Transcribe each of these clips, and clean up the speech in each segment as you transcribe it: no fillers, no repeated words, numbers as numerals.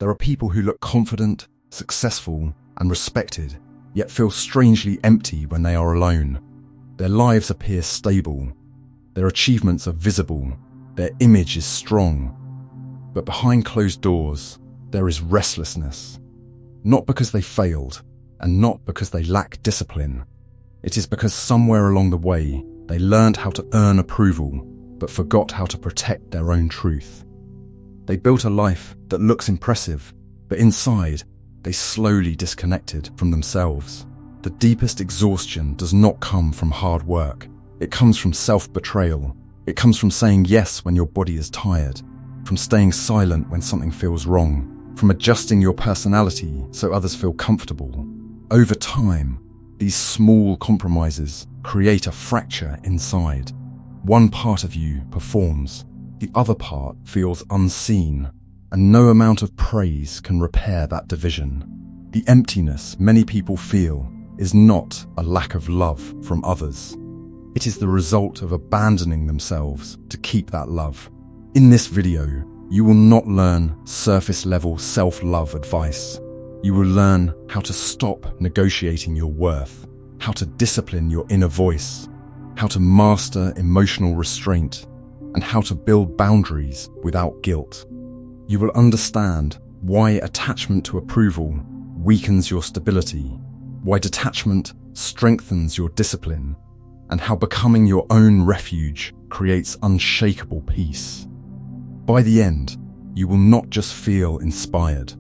There are people who look confident, successful, and respected, yet feel strangely empty when they are alone. Their lives appear stable. Their achievements are visible. Their image is strong. But behind closed doors, there is restlessness. Not because they failed, and not because they lack discipline. It is because somewhere along the way, they learned how to earn approval, but forgot how to protect their own truth. They built a life that looks impressive, but inside, they slowly disconnected from themselves. The deepest exhaustion does not come from hard work. It comes from self-betrayal. It comes from saying yes when your body is tired, from staying silent when something feels wrong, from adjusting your personality so others feel comfortable. Over time, these small compromises create a fracture inside. One part of you performs, the other part feels unseen, and no amount of praise can repair that division. The emptiness many people feel is not a lack of love from others. It is the result of abandoning themselves to keep that love. In this video, you will not learn surface-level self-love advice. You will learn how to stop negotiating your worth, how to discipline your inner voice, how to master emotional restraint, and how to build boundaries without guilt. You will understand why attachment to approval weakens your stability, why detachment strengthens your discipline, and how becoming your own refuge creates unshakable peace. By the end, you will not just feel inspired.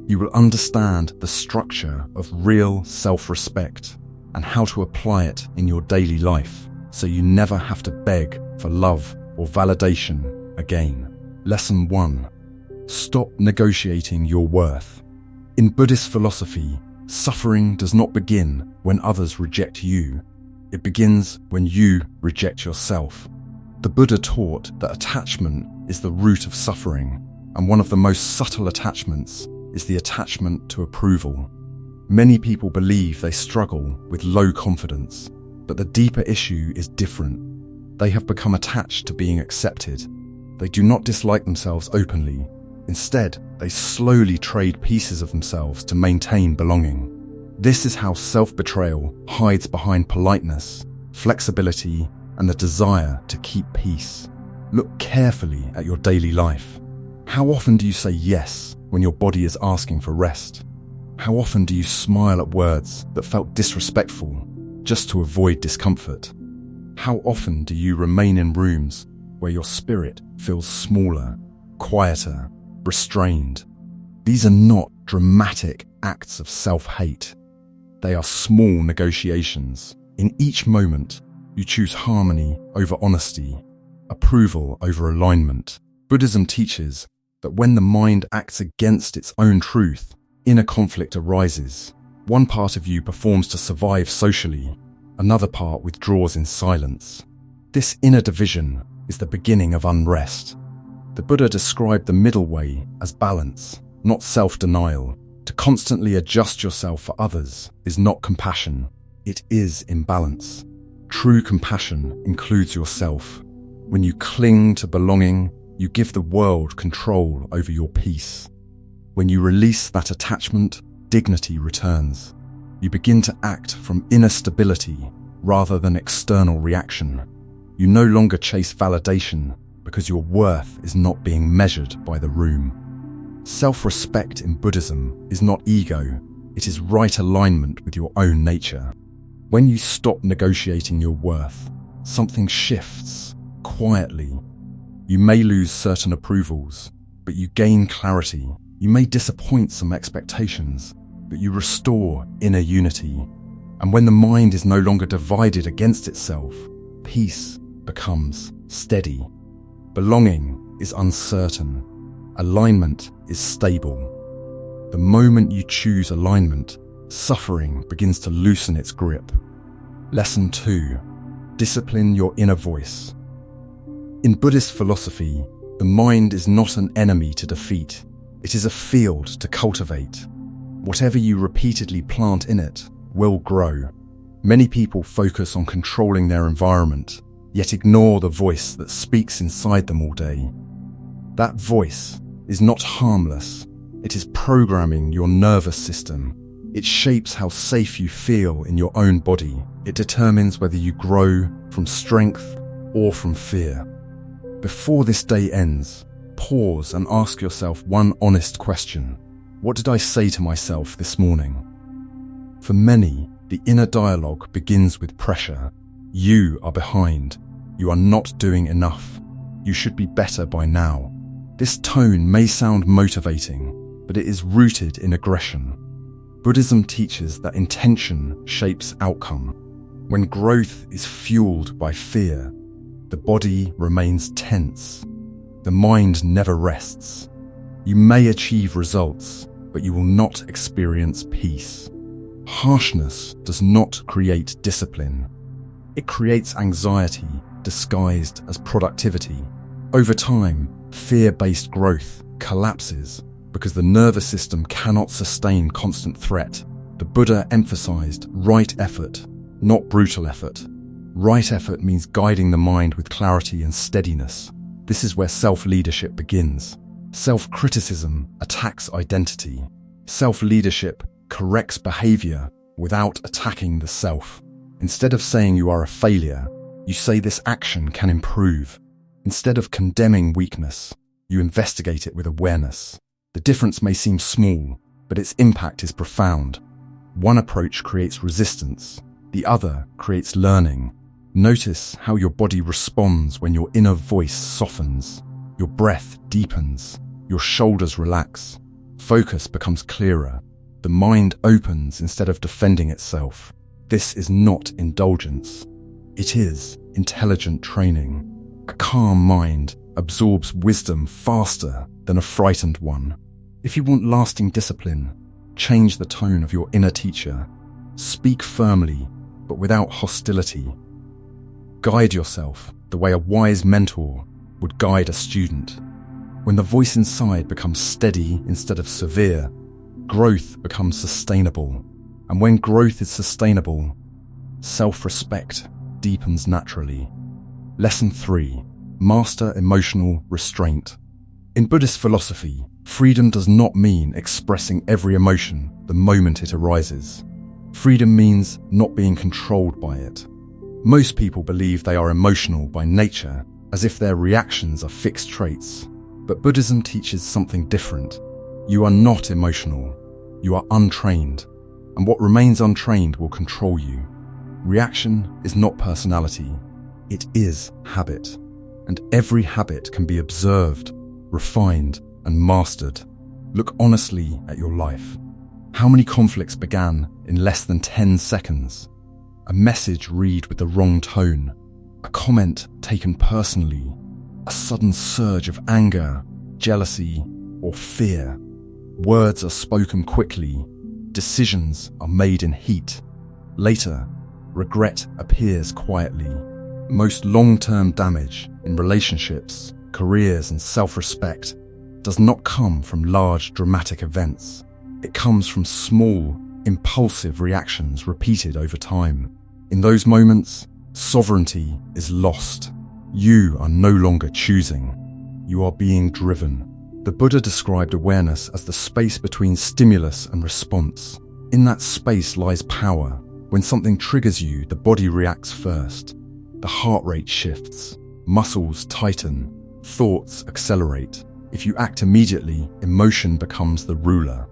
You will understand the structure of real self-respect and how to apply it in your daily life so you never have to beg for love or validation again. Lesson 1. Stop negotiating your worth. In Buddhist philosophy, suffering does not begin when others reject you. It begins when you reject yourself. The Buddha taught that attachment is the root of suffering, and one of the most subtle attachments is the attachment to approval. Many people believe they struggle with low confidence, but the deeper issue is different. They have become attached to being accepted. They do not dislike themselves openly. Instead, they slowly trade pieces of themselves to maintain belonging. This is how self-betrayal hides behind politeness, flexibility, and the desire to keep peace. Look carefully at your daily life. How often do you say yes when your body is asking for rest? How often do you smile at words that felt disrespectful just to avoid discomfort? How often do you remain in rooms where your spirit feels smaller, quieter, restrained? These are not dramatic acts of self-hate. They are small negotiations. In each moment, you choose harmony over honesty, approval over alignment. Buddhism teaches that when the mind acts against its own truth, inner conflict arises. One part of you performs to survive socially, another part withdraws in silence. This inner division is the beginning of unrest. The Buddha described the middle way as balance, not self-denial. To constantly adjust yourself for others is not compassion, it is imbalance. True compassion includes yourself. When you cling to belonging, you give the world control over your peace. When you release that attachment, dignity returns. You begin to act from inner stability rather than external reaction. You no longer chase validation because your worth is not being measured by the room. Self-respect in Buddhism is not ego, it is right alignment with your own nature. When you stop negotiating your worth, something shifts quietly. You may lose certain approvals, but you gain clarity. You may disappoint some expectations, but you restore inner unity. And when the mind is no longer divided against itself, peace becomes steady. Belonging is uncertain. Alignment is stable. The moment you choose alignment, suffering begins to loosen its grip. Lesson 2. Discipline your inner voice. In Buddhist philosophy, the mind is not an enemy to defeat. It is a field to cultivate. Whatever you repeatedly plant in it will grow. Many people focus on controlling their environment, yet ignore the voice that speaks inside them all day. That voice is not harmless, It is programming your nervous system. It shapes how safe you feel in your own body. It determines whether you grow from strength or from fear. Before this day ends, pause and ask yourself one honest question. What did I say to myself this morning? For many, the inner dialogue begins with pressure. You are behind. You are not doing enough. You should be better by now. This tone may sound motivating, but it is rooted in aggression. Buddhism teaches that intention shapes outcome. When growth is fueled by fear, the body remains tense. The mind never rests. You may achieve results, but you will not experience peace. Harshness does not create discipline. It creates anxiety disguised as productivity. Over time, fear-based growth collapses because the nervous system cannot sustain constant threat. The Buddha emphasized right effort, not brutal effort. Right effort means guiding the mind with clarity and steadiness. This is where self-leadership begins. Self-criticism attacks identity. Self-leadership corrects behavior without attacking the self. Instead of saying you are a failure, you say this action can improve. Instead of condemning weakness, you investigate it with awareness. The difference may seem small, but its impact is profound. One approach creates resistance, the other creates learning. Notice how your body responds when your inner voice softens, your breath deepens, your shoulders relax, focus becomes clearer, the mind opens instead of defending itself. This is not indulgence. It is intelligent training. A calm mind absorbs wisdom faster than a frightened one. If you want lasting discipline, change the tone of your inner teacher. Speak firmly, but without hostility. Guide yourself the way a wise mentor would guide a student. When the voice inside becomes steady instead of severe, growth becomes sustainable. And when growth is sustainable, self-respect deepens naturally. Lesson 3. Master emotional restraint. In Buddhist philosophy, freedom does not mean expressing every emotion the moment it arises. Freedom means not being controlled by it. Most people believe they are emotional by nature, as if their reactions are fixed traits. But Buddhism teaches something different. You are not emotional. You are untrained. And what remains untrained will control you. Reaction is not personality. It is habit. And every habit can be observed, refined, and mastered. Look honestly at your life. How many conflicts began in less than 10 seconds? A message read with the wrong tone, a comment taken personally, a sudden surge of anger, jealousy, or fear. Words are spoken quickly, decisions are made in heat. Later, regret appears quietly. Most long-term damage in relationships, careers, and self-respect does not come from large dramatic events. It comes from small, impulsive reactions repeated over time. In those moments, sovereignty is lost. You are no longer choosing. You are being driven. The Buddha described awareness as the space between stimulus and response. In that space lies power. When something triggers you, the body reacts first. The heart rate shifts, muscles tighten, thoughts accelerate. If you act immediately, emotion becomes the ruler.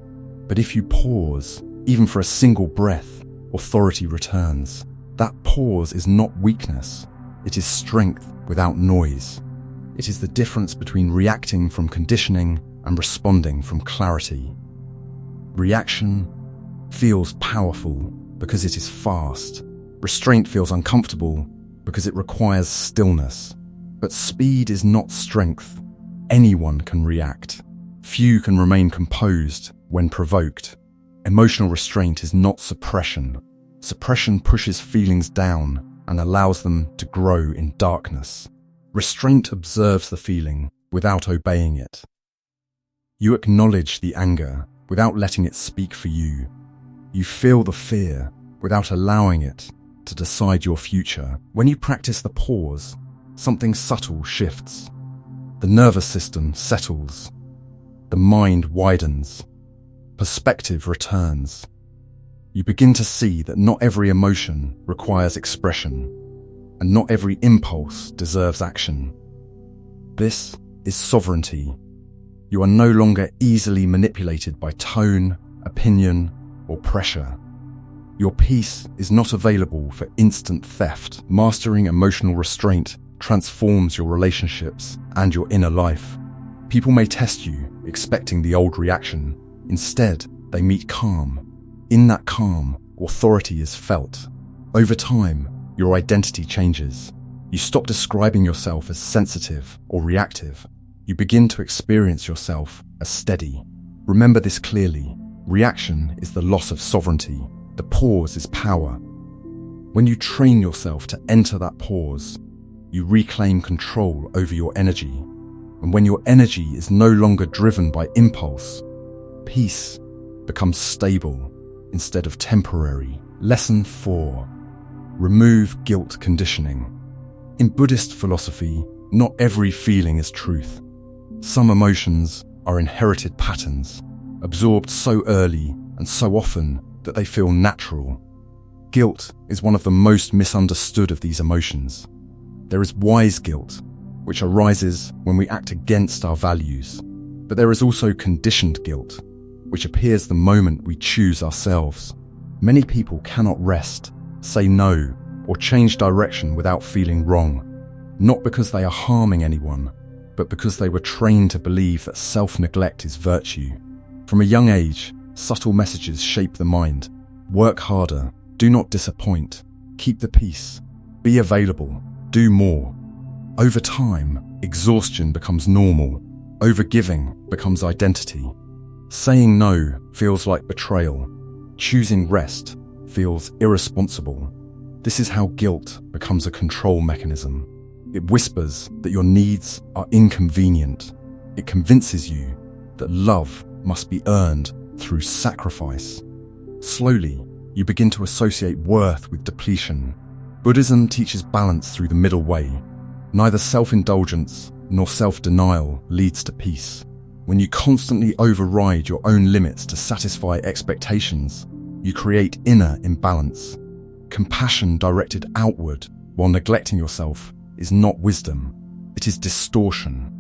But if you pause, even for a single breath, authority returns. That pause is not weakness. It is strength without noise. It is the difference between reacting from conditioning and responding from clarity. Reaction feels powerful because it is fast. Restraint feels uncomfortable because it requires stillness. But speed is not strength. Anyone can react. Few can remain composed when provoked. Emotional restraint is not suppression. Suppression pushes feelings down and allows them to grow in darkness. Restraint observes the feeling without obeying it. You acknowledge the anger without letting it speak for you. You feel the fear without allowing it to decide your future. When you practice the pause, something subtle shifts. The nervous system settles. the mind widens. Perspective returns. You begin to see that not every emotion requires expression, and not every impulse deserves action. This is sovereignty. You are no longer easily manipulated by tone, opinion, or pressure. Your peace is not available for instant theft. Mastering emotional restraint transforms your relationships and your inner life. People may test you, expecting the old reaction. Instead, they meet calm. In that calm, authority is felt. Over time, your identity changes. You stop describing yourself as sensitive or reactive. You begin to experience yourself as steady. Remember this clearly. Reaction is the loss of sovereignty. The pause is power. When you train yourself to enter that pause, you reclaim control over your energy. And when your energy is no longer driven by impulse, peace becomes stable instead of temporary. Lesson 4. Remove guilt conditioning. In Buddhist philosophy, not every feeling is truth. Some emotions are inherited patterns, absorbed so early and so often that they feel natural. Guilt is one of the most misunderstood of these emotions. There is wise guilt, which arises when we act against our values. But there is also conditioned guilt, which appears the moment we choose ourselves. Many people cannot rest, say no, or change direction without feeling wrong, not because they are harming anyone, but because they were trained to believe that self-neglect is virtue. From a young age, subtle messages shape the mind. Work harder, do not disappoint, keep the peace, be available, do more. Over time, exhaustion becomes normal, overgiving becomes identity. Saying no feels like betrayal, choosing rest feels irresponsible. This is how guilt becomes a control mechanism. It whispers that your needs are inconvenient. It convinces you that love must be earned through sacrifice. Slowly, you begin to associate worth with depletion. Buddhism teaches balance through the middle way. Neither self-indulgence nor self-denial leads to peace. When you constantly override your own limits to satisfy expectations, you create inner imbalance. Compassion directed outward while neglecting yourself is not wisdom, it is distortion.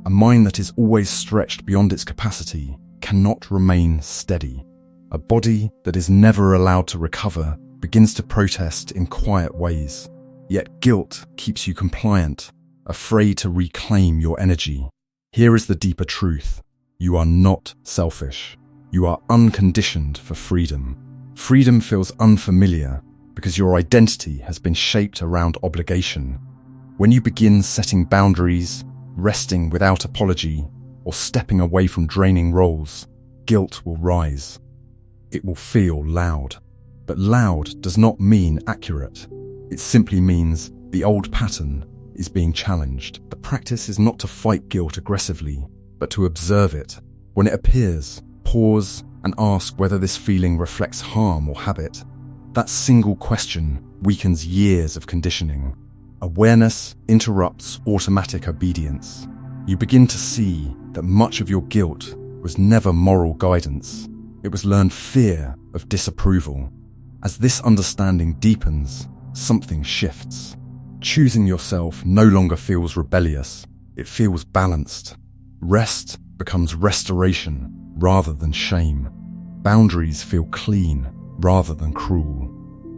A mind that is always stretched beyond its capacity cannot remain steady. A body that is never allowed to recover begins to protest in quiet ways. Yet guilt keeps you compliant, afraid to reclaim your energy. Here is the deeper truth. You are not selfish. You are unconditioned for freedom. Freedom feels unfamiliar because your identity has been shaped around obligation. When you begin setting boundaries, resting without apology, or stepping away from draining roles, guilt will rise. It will feel loud. But loud does not mean accurate. It simply means the old pattern is being challenged. The practice is not to fight guilt aggressively, but to observe it. When it appears, pause and ask whether this feeling reflects harm or habit. That single question weakens years of conditioning. Awareness interrupts automatic obedience. You begin to see that much of your guilt was never moral guidance. It was learned fear of disapproval. As this understanding deepens, something shifts. Choosing yourself no longer feels rebellious, it feels balanced. Rest becomes restoration rather than shame. Boundaries feel clean rather than cruel.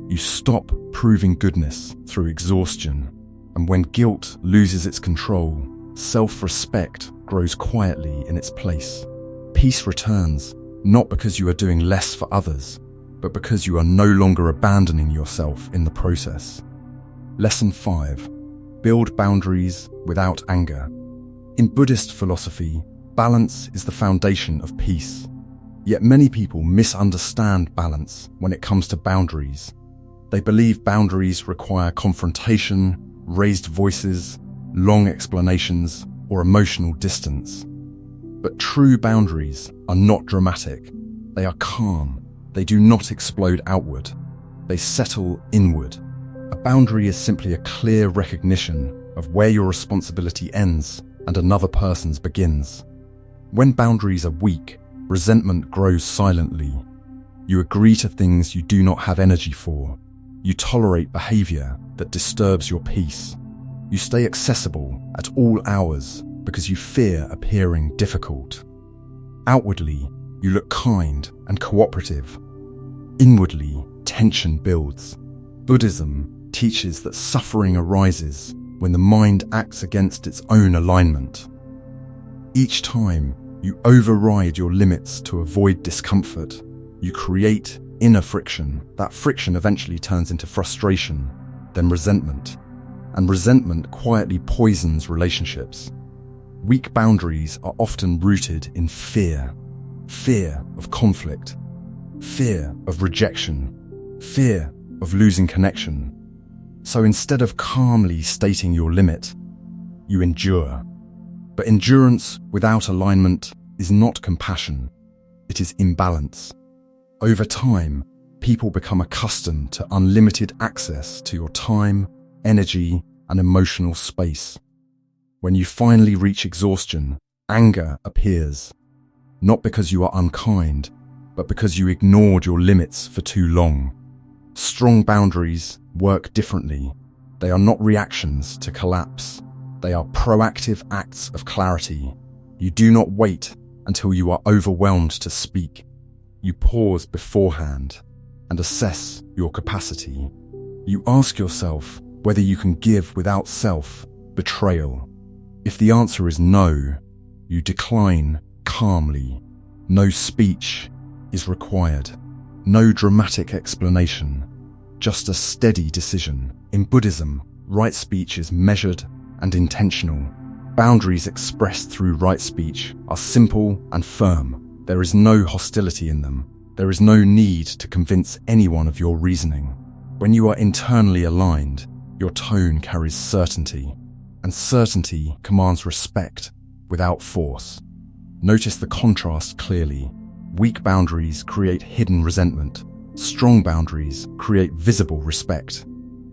You stop proving goodness through exhaustion, and when guilt loses its control, self-respect grows quietly in its place. Peace returns, not because you are doing less for others, but because you are no longer abandoning yourself in the process. Lesson 5. Build boundaries without anger. In Buddhist philosophy, balance is the foundation of peace. Yet many people misunderstand balance when it comes to boundaries. They believe boundaries require confrontation, raised voices, long explanations, or emotional distance. But true boundaries are not dramatic. They are calm. They do not explode outward. They settle inward. A boundary is simply a clear recognition of where your responsibility ends and another person's begins. When boundaries are weak, resentment grows silently. You agree to things you do not have energy for. You tolerate behavior that disturbs your peace. You stay accessible at all hours because you fear appearing difficult. Outwardly, you look kind and cooperative. Inwardly, tension builds. Buddhism teaches that suffering arises when the mind acts against its own alignment. Each time you override your limits to avoid discomfort, you create inner friction. That friction eventually turns into frustration, then resentment. And resentment quietly poisons relationships. Weak boundaries are often rooted in fear. Fear of conflict, fear of rejection, fear of losing connection. So instead of calmly stating your limit, you endure. But endurance without alignment is not compassion, it is imbalance. Over time, people become accustomed to unlimited access to your time, energy, and emotional space. When you finally reach exhaustion, anger appears. Not because you are unkind, but because you ignored your limits for too long. Strong boundaries work differently. They are not reactions to collapse. They are proactive acts of clarity. You do not wait until you are overwhelmed to speak. You pause beforehand and assess your capacity. You ask yourself whether you can give without self-betrayal. If the answer is no, you decline calmly. No speech is required. No dramatic explanation. Just a steady decision. In Buddhism, right speech is measured and intentional. Boundaries expressed through right speech are simple and firm. There is no hostility in them. There is no need to convince anyone of your reasoning. When you are internally aligned, your tone carries certainty, and certainty commands respect without force. Notice the contrast clearly. Weak boundaries create hidden resentment. Strong boundaries create visible respect.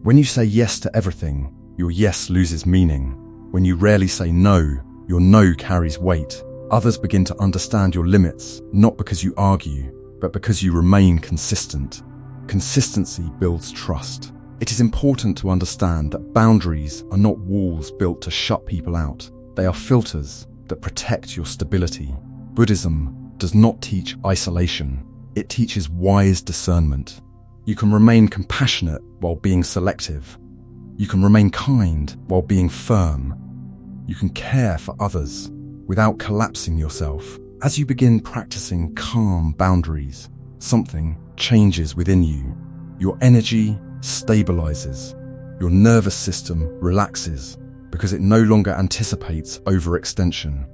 When you say yes to everything, your yes loses meaning. When you rarely say no, your no carries weight. Others begin to understand your limits, not because you argue, but because you remain consistent. Consistency builds trust. It is important to understand that boundaries are not walls built to shut people out. They are filters that protect your stability. Buddhism does not teach isolation. It teaches wise discernment. You can remain compassionate while being selective. You can remain kind while being firm. You can care for others without collapsing yourself. As you begin practicing calm boundaries, something changes within you. Your energy stabilizes. Your nervous system relaxes because it no longer anticipates overextension.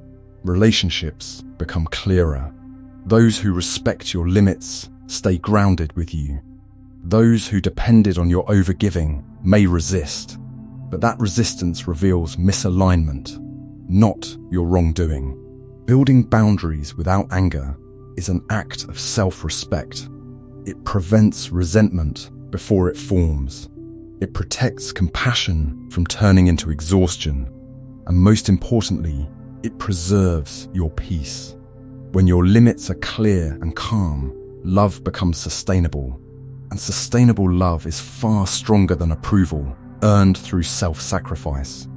Relationships become clearer. Those who respect your limits stay grounded with you. Those who depended on your overgiving may resist, but that resistance reveals misalignment, not your wrongdoing. Building boundaries without anger is an act of self-respect. It prevents resentment before it forms. It protects compassion from turning into exhaustion. And most importantly, it preserves your peace. When your limits are clear and calm, love becomes sustainable. And sustainable love is far stronger than approval, earned through self-sacrifice.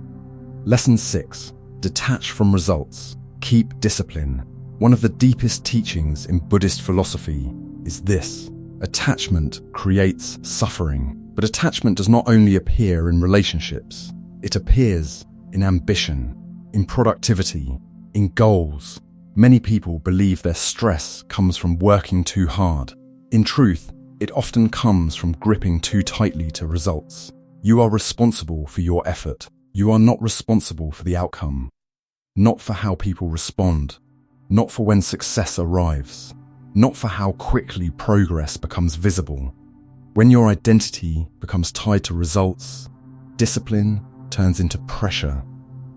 Lesson 6. Detach from results. Keep discipline. One of the deepest teachings in Buddhist philosophy is this. Attachment creates suffering. But attachment does not only appear in relationships. It appears in ambition, in productivity, in goals. Many people believe their stress comes from working too hard. In truth, it often comes from gripping too tightly to results. You are responsible for your effort. You are not responsible for the outcome. Not for how people respond. Not for when success arrives. Not for how quickly progress becomes visible. When your identity becomes tied to results, discipline turns into pressure.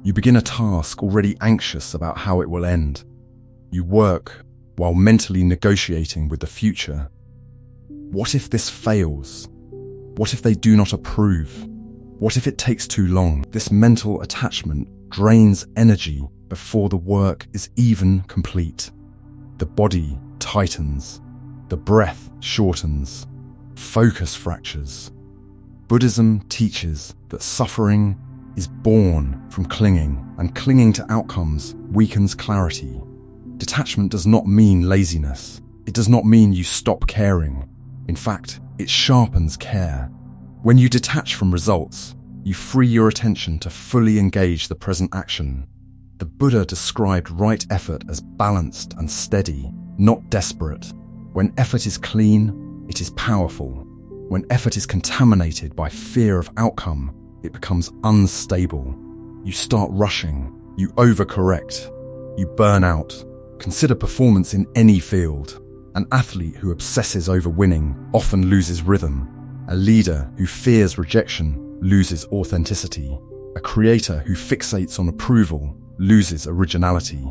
You begin a task already anxious about how it will end. You work while mentally negotiating with the future. What if this fails? What if they do not approve? What if it takes too long? This mental attachment drains energy before the work is even complete. The body tightens, the breath shortens, focus fractures. Buddhism teaches that suffering is born from clinging, and clinging to outcomes weakens clarity. Detachment does not mean laziness. It does not mean you stop caring. In fact, it sharpens care. When you detach from results, you free your attention to fully engage the present action. The Buddha described right effort as balanced and steady, not desperate. When effort is clean, it is powerful. When effort is contaminated by fear of outcome, it becomes unstable. You start rushing, you overcorrect, you burn out. Consider performance in any field. An athlete who obsesses over winning often loses rhythm. A leader who fears rejection loses authenticity. A creator who fixates on approval loses originality.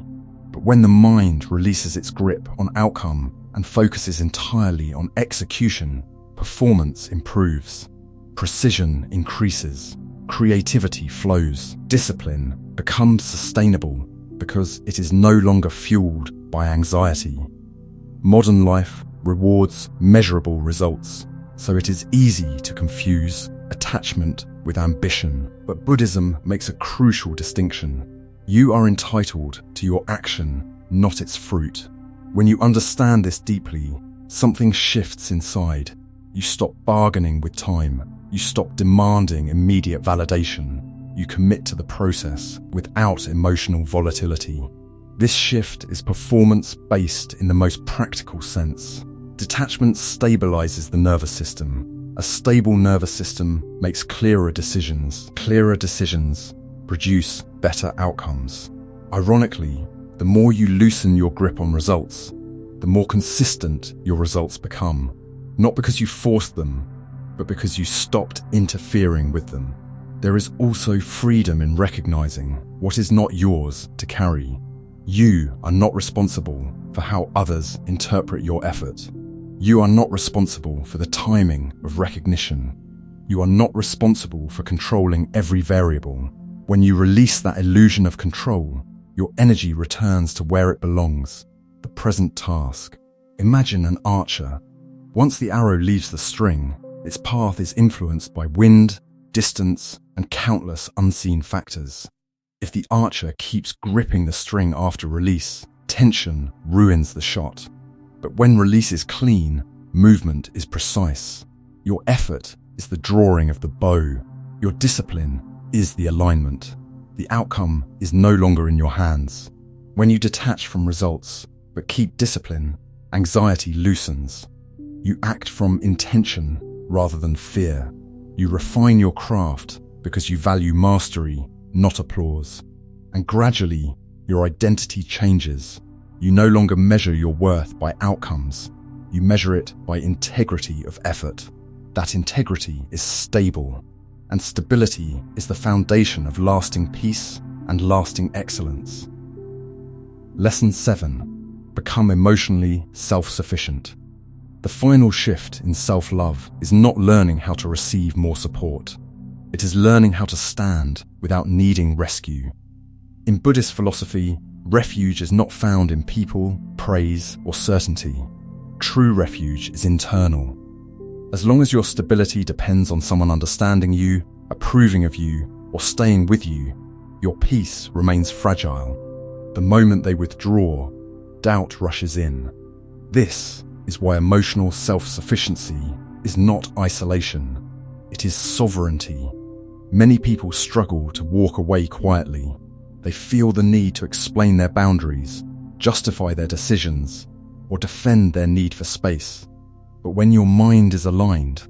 But when the mind releases its grip on outcome and focuses entirely on execution, performance improves. Precision increases. Creativity flows. Discipline becomes sustainable because it is no longer fueled by anxiety. Modern life rewards measurable results, so it is easy to confuse attachment with ambition. But Buddhism makes a crucial distinction. You are entitled to your action, not its fruit. When you understand this deeply, something shifts inside. You stop bargaining with time. You stop demanding immediate validation. You commit to the process without emotional volatility. This shift is performance-based in the most practical sense. Detachment stabilizes the nervous system. A stable nervous system makes clearer decisions. Clearer decisions produce better outcomes. Ironically, the more you loosen your grip on results, the more consistent your results become. Not because you forced them, but because you stopped interfering with them. There is also freedom in recognizing what is not yours to carry. You are not responsible for how others interpret your effort. You are not responsible for the timing of recognition. You are not responsible for controlling every variable. When you release that illusion of control, your energy returns to where it belongs, the present task. Imagine an archer. Once the arrow leaves the string, its path is influenced by wind, distance, and countless unseen factors. If the archer keeps gripping the string after release, tension ruins the shot. But when release is clean, movement is precise. Your effort is the drawing of the bow. Your discipline is the alignment. The outcome is no longer in your hands. When you detach from results, but keep discipline, anxiety loosens. You act from intention rather than fear. You refine your craft because you value mastery, not applause. And gradually, your identity changes. You no longer measure your worth by outcomes. You measure it by integrity of effort. That integrity is stable, and stability is the foundation of lasting peace and lasting excellence. Lesson 7. Become emotionally self-sufficient. The final shift in self-love is not learning how to receive more support. It is learning how to stand without needing rescue. In Buddhist philosophy, refuge is not found in people, praise, or certainty. True refuge is internal. As long as your stability depends on someone understanding you, approving of you, or staying with you, your peace remains fragile. The moment they withdraw, doubt rushes in. This is why emotional self-sufficiency is not isolation. It is sovereignty. Many people struggle to walk away quietly. They feel the need to explain their boundaries, justify their decisions, or defend their need for space. But when your mind is aligned,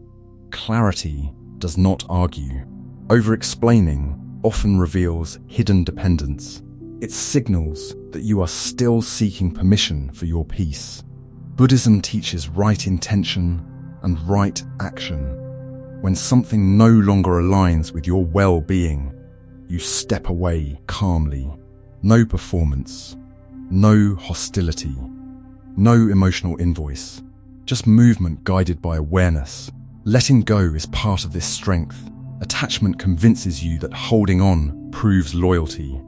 clarity does not argue. Over-explaining often reveals hidden dependence. It signals that you are still seeking permission for your peace. Buddhism teaches right intention and right action. When something no longer aligns with your well-being, you step away calmly. No performance, no hostility, no emotional invoice, just movement guided by awareness. Letting go is part of this strength. Attachment convinces you that holding on proves loyalty.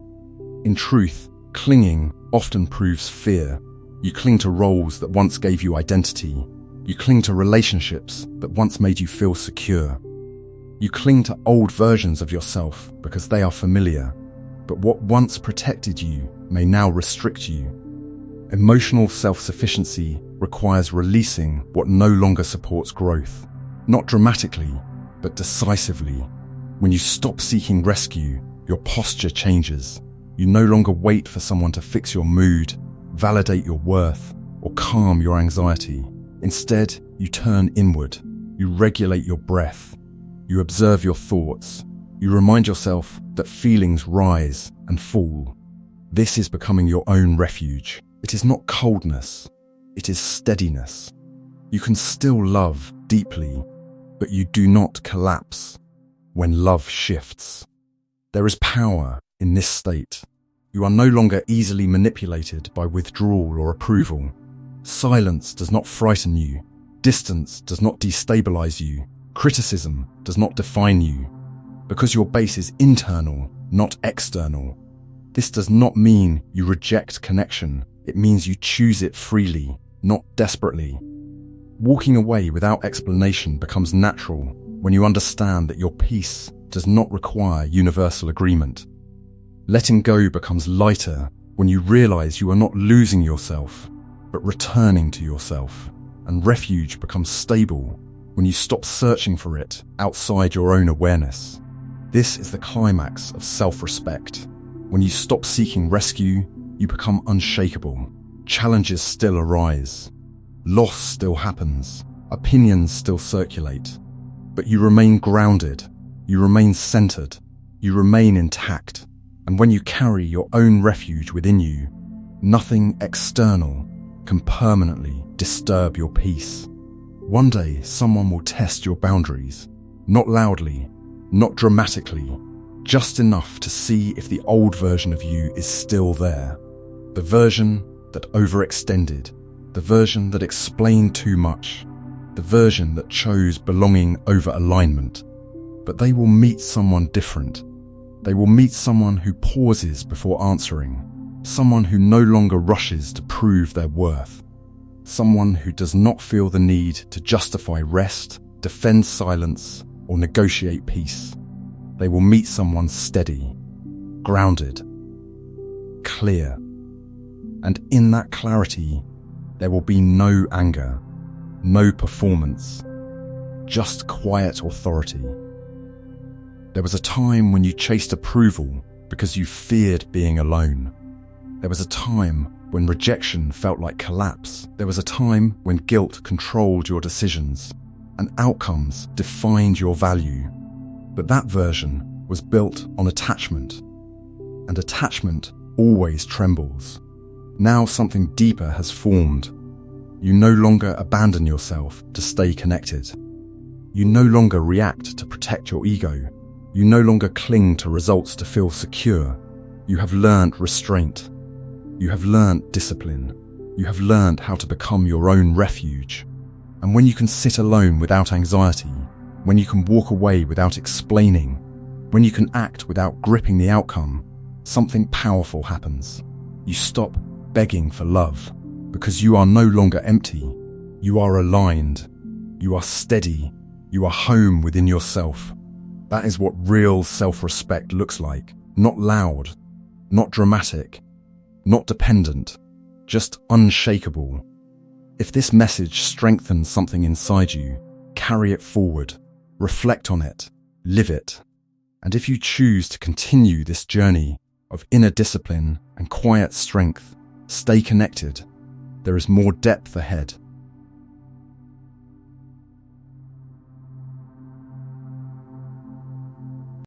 In truth, Clinging often proves fear. You cling to roles that once gave you identity. You cling to relationships that once made you feel secure. You cling to old versions of yourself because they are familiar, but what once protected you may now restrict you. Emotional self-sufficiency requires releasing what no longer supports growth, not dramatically, but decisively. When you stop seeking rescue, your posture changes. You no longer wait for someone to fix your mood, validate your worth, or calm your anxiety. Instead, you turn inward. You regulate your breath. You observe your thoughts. You remind yourself that feelings rise and fall. This is becoming your own refuge. It is not coldness. It is steadiness. You can still love deeply, but you do not collapse when love shifts. There is power in this state. You are no longer easily manipulated by withdrawal or approval. Silence does not frighten you. Distance does not destabilize you. Criticism does not define you. Because your base is internal, not external. This does not mean you reject connection. It means you choose it freely, not desperately. Walking away without explanation becomes natural when you understand that your peace does not require universal agreement. Letting go becomes lighter when you realize you are not losing yourself, but returning to yourself. And refuge becomes stable when you stop searching for it outside your own awareness. This is the climax of self-respect. When you stop seeking rescue, you become unshakable. Challenges still arise. Loss still happens. Opinions still circulate. But you remain grounded. You remain centered. You remain intact. And when you carry your own refuge within you, nothing external can permanently disturb your peace. One day, someone will test your boundaries. Not loudly, not dramatically, just enough to see if the old version of you is still there. The version that overextended, the version that explained too much, the version that chose belonging over alignment. But they will meet someone different. They will meet someone who pauses before answering, someone who no longer rushes to prove their worth, someone who does not feel the need to justify rest, defend silence, or negotiate peace. They will meet someone steady, grounded, clear. And in that clarity, there will be no anger, no performance, just quiet authority. There was a time when you chased approval because you feared being alone. There was a time when rejection felt like collapse. There was a time when guilt controlled your decisions and outcomes defined your value. But that version was built on attachment, and attachment always trembles. Now something deeper has formed. You no longer abandon yourself to stay connected. You no longer react to protect your ego. You no longer cling to results to feel secure. You have learned restraint. You have learned discipline. You have learned how to become your own refuge. And when you can sit alone without anxiety, when you can walk away without explaining, when you can act without gripping the outcome, something powerful happens. You stop begging for love because you are no longer empty. You are aligned. You are steady. You are home within yourself. That is what real self-respect looks like. Not loud, not dramatic, not dependent, just unshakable. If this message strengthens something inside you, carry it forward, reflect on it, live it. And if you choose to continue this journey of inner discipline and quiet strength, stay connected. There is more depth ahead.